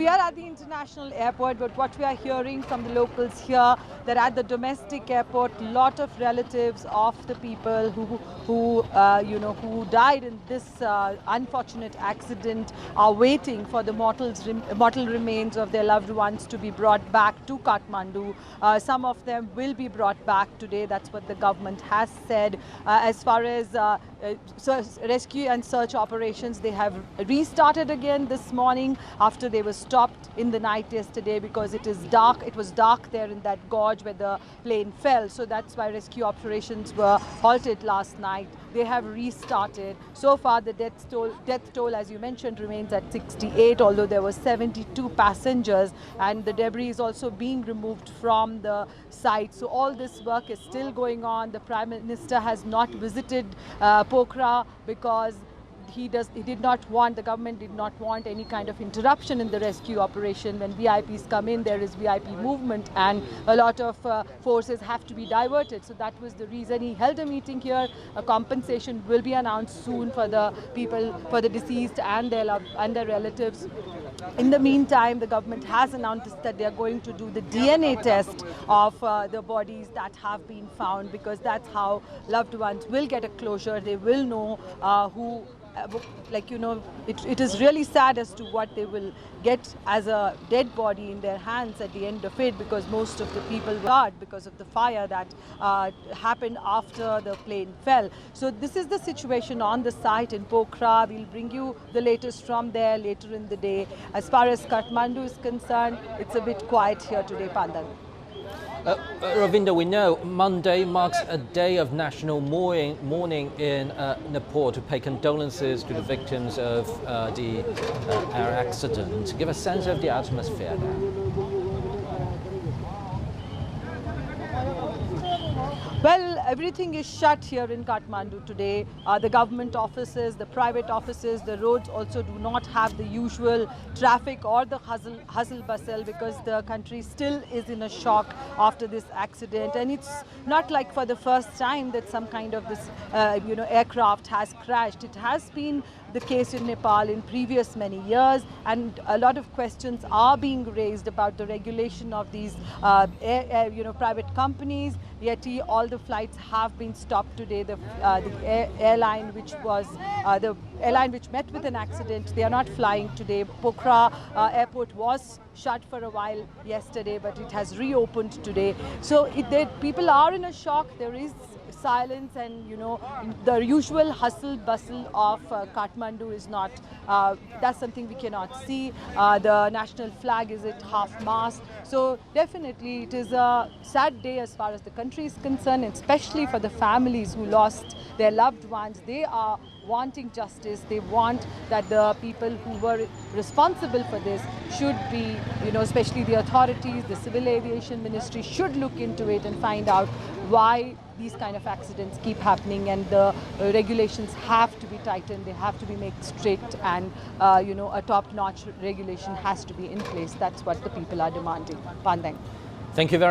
We are at the international airport, but what we are hearing from the locals here, that at the domestic airport, a lot of relatives of the people who died in this unfortunate accident are waiting for the mortal remains of their loved ones to be brought back to Kathmandu. Some of them will be brought back today. That's what the government has said. As far as rescue and search operations, they have restarted again this morning after they were stopped in the night yesterday because it is dark. It was dark there in that gorge where the plane fell. So that's why rescue operations were halted last night. They have restarted. So far, the death toll, as you mentioned, remains at 68, although there were 72 passengers, and the debris is also being removed from the site. So all this work is still going on. The Prime Minister has not visited Pokhara because the government did not want any kind of interruption in the rescue operation. When VIPs come in, there is VIP movement and a lot of forces have to be diverted. So that was the reason he held a meeting here. A compensation will be announced soon for the people, for the deceased and their relatives. In the meantime, the government has announced that they are going to do the DNA test of the bodies that have been found, because that's how loved ones will get a closure. They will know who. It is really sad as to what they will get as a dead body in their hands at the end of it, because most of the people were died because of the fire that happened after the plane fell. So this is the situation on the site in Pokhara. We'll bring you the latest from there later in the day. As far as Kathmandu is concerned, it's a bit quiet here today, Pandan. Ravinder, we know Monday marks a day of national mourning in Nepal to pay condolences to the victims of the air accident. Give a sense of the atmosphere now. Well, everything is shut here in Kathmandu today. The government offices, the private offices, the roads also do not have the usual traffic or the hustle bustle, because the country still is in a shock after this accident. And it's not like for the first time that some kind of this aircraft has crashed. It has been the case in Nepal in previous many years, and a lot of questions are being raised about the regulation of these private companies. Yet all the flights have been stopped today. The airline which met with an accident, they are not flying today. Pokhara airport was shut for a while yesterday, but it has reopened today. So people are in a shock. There is silence, and the usual hustle bustle of Kathmandu is not, that's something we cannot see. The national flag is at half-mast. So definitely it is a sad day as far as the country is concerned, especially for the families who lost their loved ones. They are wanting justice. They want that the people who were responsible for this should be, especially the authorities, the Civil Aviation Ministry should look into it and find out why these kind of accidents keep happening, and the regulations have to be tightened. They have to be made strict, and a top-notch regulation has to be in place. That's what the people are demanding. Pandang. Thank you very much.